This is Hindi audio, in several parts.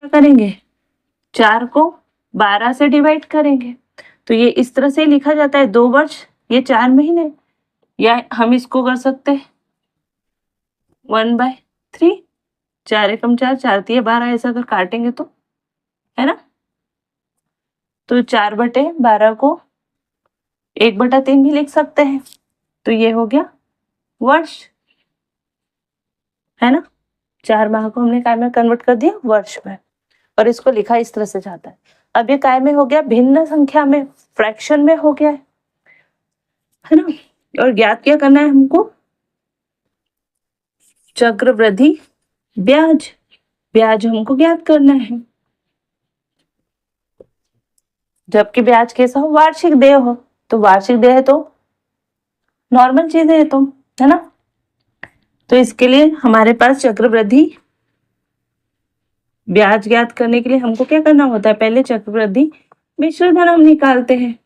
करेंगे 4 को 12 से डिवाइड करेंगे, तो ये इस तरह से लिखा जाता है 2 वर्ष, ये 4 महीने, या हम इसको कर सकते हैं 1/3, 4 एकम 4, 4 तिये 12, ऐसा अगर काटेंगे तो, है ना? तो 4/12 को 1/3 भी लिख सकते हैं, तो ये हो गया वर्ष, है ना? 4 माह को हमने काय में कन्वर्ट कर दिया वर्ष में, और इसको लिखा इस तरह से जाता है। अब ये काय में हो गया, भिन्न संख्या में, फ्रैक्शन में हो गया है ना? और ज्ञात क्या करना है हमको? चक्रवृद्धि ब्याज, ब्याज हमको ज्ञात करना है। जबकि ब्याज कैसा हो? वार्षिक देय हो, तो वार्षिक देय तो नॉर्मल चीज है, तो है ना? तो इसके लिए हमारे पास चक्रवृद्धि ब्याज ज्ञात करने के लिए हमको क्या करना होता है? पहले चक्रवृद्धि मिश्र धन हम निकालते हैं,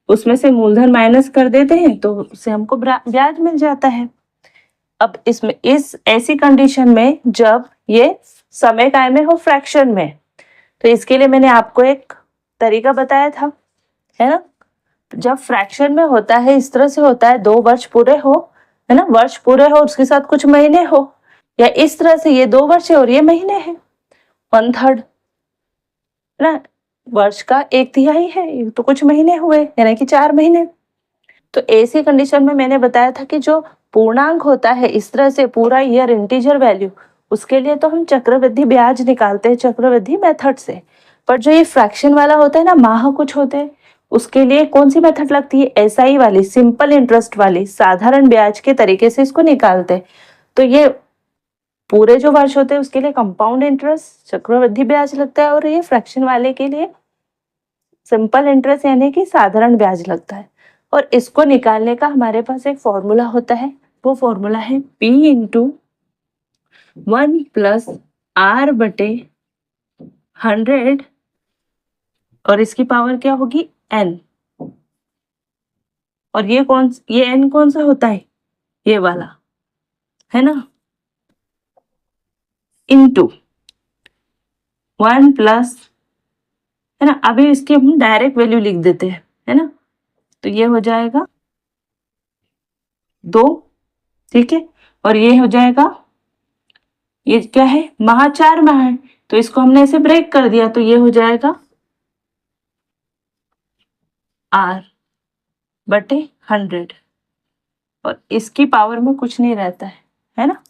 उसमें से मूलधन माइनस कर देते हैं, तो उससे हमको ब्याज मिल जाता है। अब इसमें इस ऐसी कंडीशन में जब ये समय काय में हो, फ्रैक्शन में, तो इसके लिए मैंने आपको एक तरीका बताया था, है ना? जब फ्रैक्शन में होता है इस तरह से होता है, 2 वर्ष पूरे हो, है ना, वर्ष पूरे हो, उसके साथ कुछ महीने हो, या इस तरह से ये 2 वर्ष है और ये महीने हैं, 1/3 ना, वर्ष का 1/3 है, ये तो कुछ महीने हुए, यानी कि 4 महीने। तो ऐसी कंडीशन में मैंने बताया था कि जो पूर्णांक होता है इस तरह से पूरा ईयर इंटीजर वैल्यू, उसके लिए तो हम चक्रवृद्धि ब्याज निकालते हैं चक्रवृद्धि मेथड से, पर जो ये फ्रैक्शन वाला होता है ना, माह कुछ होते हैं, उसके लिए कौन सी मेथड लगती है? एसआई वाली, सिंपल इंटरेस्ट वाली, साधारण ब्याज के तरीके से इसको निकालते हैं। तो ये पूरे जो वर्ष होते हैं उसके लिए कंपाउंड इंटरेस्ट चक्रवृद्धि ब्याज लगता है, और ये फ्रैक्शन वाले के लिए सिंपल इंटरेस्ट यानी कि साधारण ब्याज लगता है। और इसको निकालने का हमारे पास एक फॉर्मूला होता है, वो फॉर्मूला है P × 1 + R/100, और इसकी पावर क्या होगी? n। और ये n कौन सा होता है? ये वाला, है ना, इंटू 1 प्लस, है ना, अभी इसकी हम डायरेक्ट वैल्यू लिख देते हैं, है ना, तो ये हो जाएगा 2, ठीक है, और ये हो जाएगा, ये क्या है? माह 4 माह है, तो इसको हमने ऐसे ब्रेक कर दिया, तो ये हो जाएगा R/100, और इसकी पावर में कुछ नहीं रहता है ना?